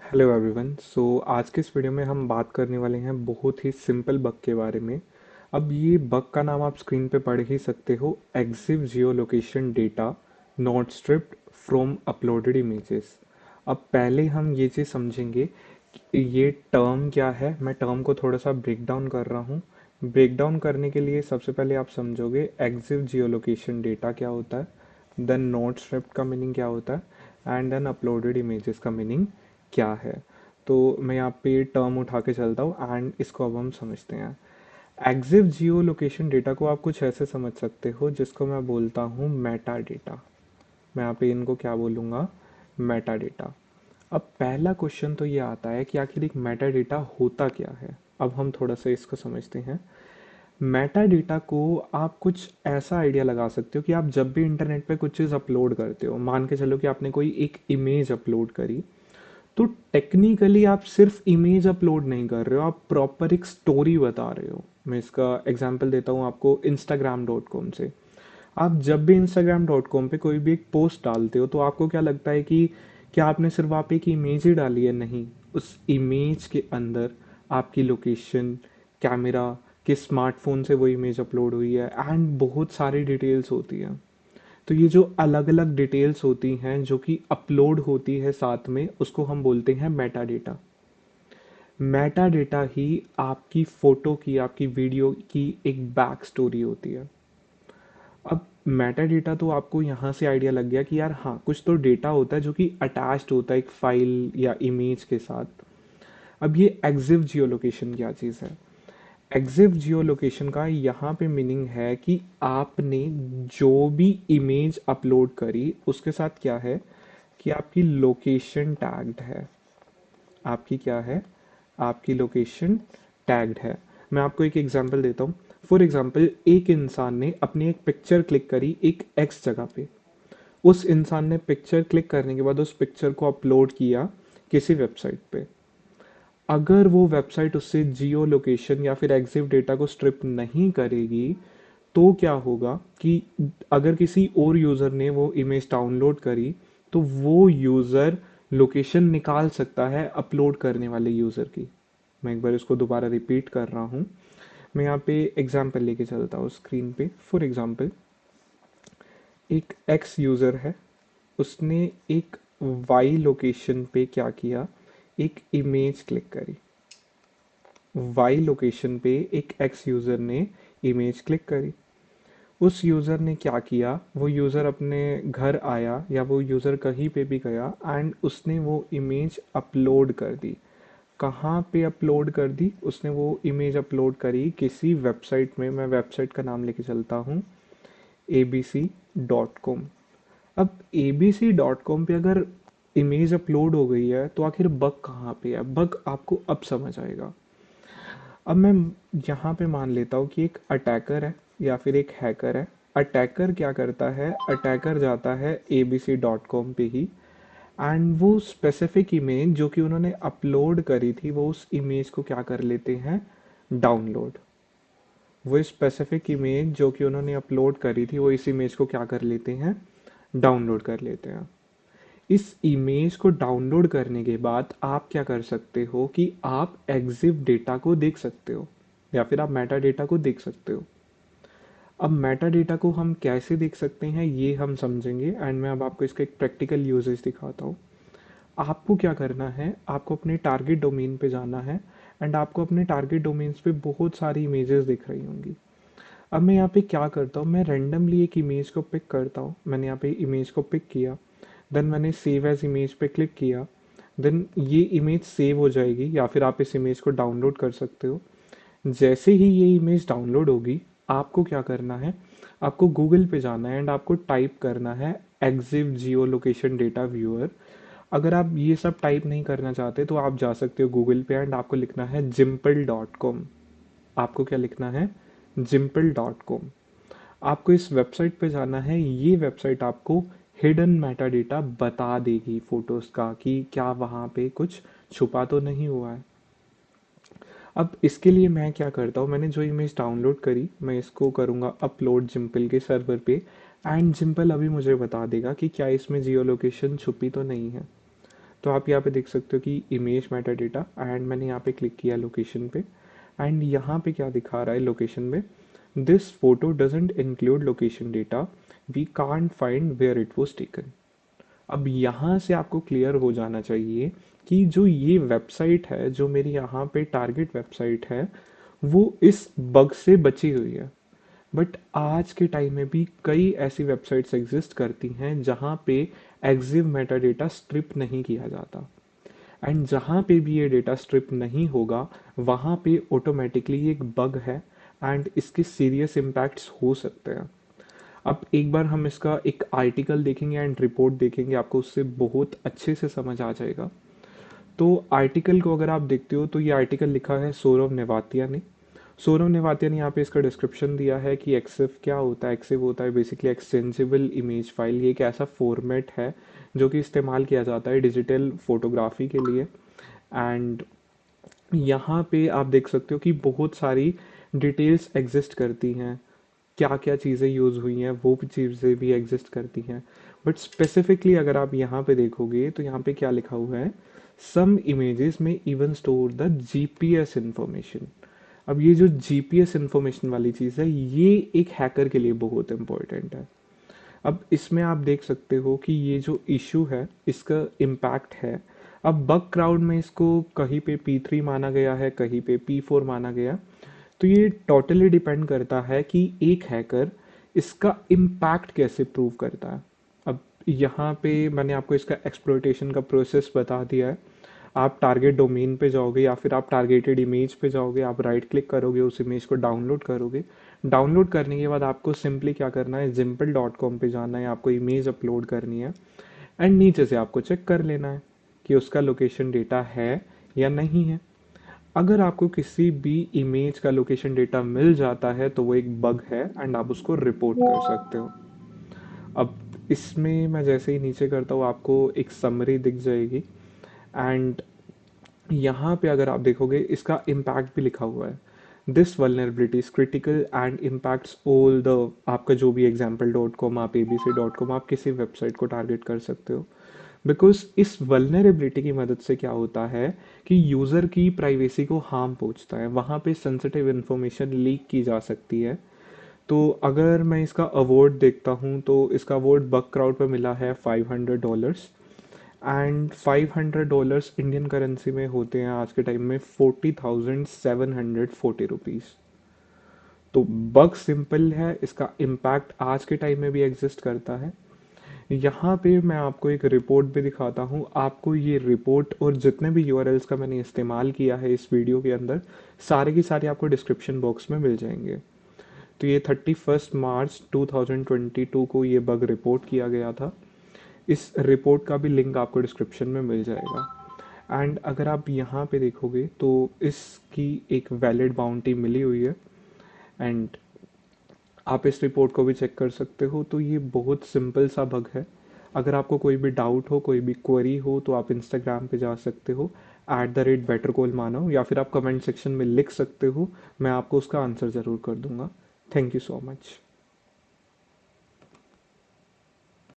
Hello everyone. आज के इस वीडियो में हम बात करने वाले हैं बहुत ही सिंपल बग के बारे में। अब ये बग का नाम आप स्क्रीन पे पढ़ ही सकते हो, EXIF geo location data not stripped from uploaded images. अब पहले हम ये चीज़ समझेंगे कि ये टर्म क्या है। मैं टर्म को थोड़ा सा ब्रेक डाउन कर रहा हूँ। ब्रेक डाउन करने के लिए सबसे पहले आप समझोगे एग्जिव जियो लोकेशन डेटा क्या होता है, देन नॉट स्ट्रिप्ड का मीनिंग क्या होता है, एंड देन अपलोडेड इमेजेस का मीनिंग क्या है। तो मैं यहाँ पे टर्म उठा के चलता हूँ एंड इसको अब हम समझते हैं। एग्जिव जियो लोकेशन डेटा को आप कुछ ऐसे समझ सकते हो जिसको मैं बोलता हूँ मेटा डेटा। मैं यहाँ पे इनको क्या बोलूँगा, मेटा डेटा। अब पहला क्वेश्चन तो ये आता है कि आखिर एक मेटा डेटा होता क्या है। अब हम थोड़ा सा इसको समझते हैं। मेटा डेटा को आप कुछ ऐसा आइडिया लगा सकते हो कि आप जब भी इंटरनेट पे कुछ चीज़ अपलोड करते हो, मान के चलो कि आपने कोई एक इमेज अपलोड करी, तो टेक्निकली आप सिर्फ इमेज अपलोड नहीं कर रहे हो, आप प्रॉपर एक स्टोरी बता रहे हो। मैं इसका एग्जांपल देता हूँ आपको instagram.com से। आप जब भी instagram.com पे कोई भी एक पोस्ट डालते हो तो आपको क्या लगता है कि क्या आपने सिर्फ आप एक इमेज ही डाली है? नहीं, उस इमेज के अंदर आपकी लोकेशन, कैमरा, किस स्मार्टफोन से वो इमेज अपलोड हुई है, एंड बहुत सारी डिटेल्स होती है। तो ये जो अलग अलग डिटेल्स होती हैं जो कि अपलोड होती है साथ में, उसको हम बोलते हैं मेटा डेटा। मेटा डेटा ही आपकी फोटो की, आपकी वीडियो की एक बैक स्टोरी होती है। अब मेटा डेटा तो आपको यहाँ से आइडिया लग गया कि यार हाँ, कुछ तो डेटा होता है जो कि अटैच्ड होता है एक फाइल या इमेज के साथ। अब ये एग्जिव जियो लोकेशन क्या चीज़ है? एग्जिव जियो लोकेशन का यहाँ पे मीनिंग है कि आपने जो भी इमेज अपलोड करी उसके साथ क्या है कि आपकी लोकेशन टैग्ड है। आपकी क्या है? आपकी लोकेशन टैग्ड है। मैं आपको एक एग्जांपल देता हूँ। फॉर एग्जांपल, एक इंसान ने अपनी एक पिक्चर क्लिक करी एक एक्स जगह पे। उस इंसान ने पिक्चर क्लिक करने के बाद उस पिक्चर को अपलोड किया किसी वेबसाइट पे। अगर वो वेबसाइट उससे जियो लोकेशन या फिर एग्जिव डेटा को स्ट्रिप नहीं करेगी, तो क्या होगा कि अगर किसी और यूज़र ने वो इमेज डाउनलोड करी, तो वो यूज़र लोकेशन निकाल सकता है अपलोड करने वाले यूज़र की। मैं एक बार इसको दोबारा रिपीट कर रहा हूँ। मैं यहाँ पे एग्जांपल लेके चलता हूँ स्क्रीन पे। फॉर एग्जांपल, एक एक्स यूज़र है, उसने एक वाई लोकेशन पे क्या किया, एक इमेज क्लिक करी। वाई लोकेशन पे एक एक्स यूज़र ने इमेज क्लिक करी। उस यूज़र ने क्या किया, वो यूज़र अपने घर आया या वो यूज़र कहीं पे भी गया एंड उसने वो इमेज अपलोड कर दी। कहाँ पे अपलोड कर दी? उसने वो इमेज अपलोड करी किसी वेबसाइट में। मैं वेबसाइट का नाम लेके चलता हूँ, abc.com। अब abc.com पे अगर इमेज अपलोड हो गई है तो आखिर बग कहाँ पे है? बग आपको अब समझ आएगा। अब मैं यहाँ पे मान लेता हूँ कि एक अटैकर है या फिर एक हैकर है। अटैकर क्या करता है? अटैकर जाता है abc.com पे ही एंड वो स्पेसिफिक इमेज जो कि उन्होंने अपलोड करी थी, वो उस इमेज को क्या कर लेते हैं, डाउनलोड। वो स्पेसिफिक इमेज जो कि उन्होंने अपलोड करी थी, वो इस इमेज को क्या कर लेते हैं, डाउनलोड कर लेते हैं। इस इमेज को डाउनलोड करने के बाद आप क्या कर सकते हो कि आप एग्जिव डेटा को देख सकते हो या फिर आप मेटा डेटा को देख सकते हो। अब मेटा डेटा को हम कैसे देख सकते हैं ये हम समझेंगे एंड मैं अब आपको इसका एक प्रैक्टिकल यूजेस दिखाता हूँ। आपको क्या करना है, आपको अपने टारगेट डोमेन पे जाना है एंड आपको अपने टारगेट डोमेन्स पे बहुत सारी इमेजेस दिख रही होंगी। अब मैं यहाँ पे क्या करता हूँ, मैं रेंडमली एक इमेज को पिक करता हूँ। मैंने यहाँ पे इमेज को पिक किया, देन मैंने सेव एज इमेज पे क्लिक किया, देन ये इमेज सेव हो जाएगी या फिर आप इस इमेज को डाउनलोड कर सकते हो। जैसे ही ये इमेज डाउनलोड होगी, आपको क्या करना है, आपको गूगल पे जाना है एंड आपको टाइप करना है एग्जिव जियो लोकेशन डेटा व्यूअर। अगर आप ये सब टाइप नहीं करना चाहते तो आप जा सकते हो गूगल पे एंड आपको लिखना है जिम्पल.com। आपको क्या लिखना है, जिम्पल.com। आपको इस वेबसाइट पे जाना है। ये वेबसाइट आपको हिडन मेटा डेटा बता देगी फोटोज़ का कि क्या वहाँ पे कुछ छुपा तो नहीं हुआ है। अब इसके लिए मैं क्या करता हूँ, मैंने जो इमेज डाउनलोड करी मैं इसको करूँगा अपलोड जिम्पल के सर्वर पे एंड जिम्पल अभी मुझे बता देगा कि क्या इसमें जियो लोकेशन छुपी तो नहीं है। तो आप यहाँ पे देख सकते हो कि इमेज मेटा डेटा, एंड मैंने यहाँ पे क्लिक किया लोकेशन पे, एंड यहाँ पे क्या दिखा रहा है लोकेशन में, this photo doesn't include location data, we can't find where it was taken. अब यहाँ से आपको क्लियर हो जाना चाहिए कि जो ये वेबसाइट है, जो मेरी यहाँ पे टारगेट वेबसाइट है, वो इस बग से बची हुई है। बट आज के टाइम में भी कई ऐसी वेबसाइट्स एग्जिस्ट करती हैं जहाँ पे एग्जिव मेटा डेटा स्ट्रिप नहीं किया जाता, एंड जहाँ पे भी ये डेटा स्ट्रिप नहीं होगा वहाँ पे ऑटोमेटिकली एक बग है, एंड इसके सीरियस इम्पैक्ट्स हो सकते हैं। अब एक बार हम इसका एक आर्टिकल देखेंगे एंड रिपोर्ट देखेंगे, आपको उससे बहुत अच्छे से समझ आ जाएगा। तो आर्टिकल को अगर आप देखते हो तो ये आर्टिकल लिखा है सौरव नेवातिया ने। सौरव नेवातिया ने यहाँ पे इसका डिस्क्रिप्शन दिया है कि एक्सिव क्या होता है। एक्सिव होता है बेसिकली एक्सटेंसिबल इमेज फाइल। ये एक ऐसा फॉर्मेट है जो कि इस्तेमाल किया जाता है डिजिटल फोटोग्राफी के लिए। एंड यहाँ पे आप देख सकते हो कि बहुत सारी डिटेल्स एग्जिस्ट करती हैं, क्या क्या चीज़ें यूज़ हुई हैं वो भी चीज़ें भी एग्जिस्ट करती हैं। बट स्पेसिफिकली अगर आप यहाँ पे देखोगे तो यहाँ पे क्या लिखा हुआ है, सम इमेजेस में even store the GPS information. अब ये जो जीपीएस इंफॉर्मेशन वाली चीज़ है, ये एक हैकर के लिए बहुत इंपॉर्टेंट है। अब इसमें आप देख सकते हो कि ये जो इशू है इसका इम्पैक्ट है। अब बग क्राउड में इसको कहीं पे P3 माना गया है, कहीं पे P4 माना गया। तो ये टोटली डिपेंड करता है कि एक हैकर इसका इम्पैक्ट कैसे प्रूव करता है। अब यहाँ पे मैंने आपको इसका एक्सप्लॉयटेशन का प्रोसेस बता दिया है। आप टारगेट डोमेन पे जाओगे या फिर आप टारगेटेड इमेज पे जाओगे, आप राइट क्लिक करोगे, उस इमेज को डाउनलोड करोगे। डाउनलोड करने के बाद आपको सिंपली क्या करना है, जिम्पल.com पे जाना है, आपको इमेज अपलोड करनी है, एंड नीचे से आपको चेक कर लेना है कि उसका लोकेशन डेटा है या नहीं है। अगर आपको किसी भी इमेज का लोकेशन डेटा मिल जाता है तो वो एक बग है, एंड आप उसको रिपोर्ट कर सकते हो। अब इसमें मैं जैसे ही नीचे करता हूँ आपको एक समरी दिख जाएगी, एंड यहाँ पे अगर आप देखोगे इसका इम्पैक्ट भी लिखा हुआ है। This vulnerability is critical and impacts all the, आपका जो भी एग्जाम्पल.com, आप abc.com, आप किसी वेबसाइट को टारगेट कर सकते हो। बिकॉज इस वल्नरेबिलिटी की मदद से क्या होता है कि यूज़र की प्राइवेसी को हार्म पहुंचता है, वहाँ पे सेंसिटिव इन्फॉर्मेशन लीक की जा सकती है। तो अगर मैं इसका अवार्ड देखता हूँ तो इसका अवार्ड बग क्राउड पे मिला है $500, एंड $500 इंडियन करेंसी में होते हैं आज के टाइम में 40,740 रुपीज़। तो बग सिंपल है, इसका इम्पैक्ट आज के टाइम में भी एग्जिस्ट करता है। यहाँ पे मैं आपको एक रिपोर्ट भी दिखाता हूँ। आपको ये रिपोर्ट और जितने भी यूआरएल्स का मैंने इस्तेमाल किया है इस वीडियो के अंदर, सारे की सारी आपको डिस्क्रिप्शन बॉक्स में मिल जाएंगे। तो ये 31 मार्च 2022 को ये बग रिपोर्ट किया गया था। इस रिपोर्ट का भी लिंक आपको डिस्क्रिप्शन में मिल जाएगा। एंड अगर आप यहाँ पे देखोगे तो इसकी एक वैलिड बाउंटी मिली हुई है, एंड आप इस रिपोर्ट को भी चेक कर सकते हो। तो ये बहुत सिंपल सा बग है। अगर आपको कोई भी डाउट हो, कोई भी क्वेरी हो, तो आप इंस्टाग्राम पे जा सकते हो @bettercallmanav, या फिर आप कमेंट सेक्शन में लिख सकते हो, मैं आपको उसका आंसर ज़रूर कर दूंगा। Thank you so much.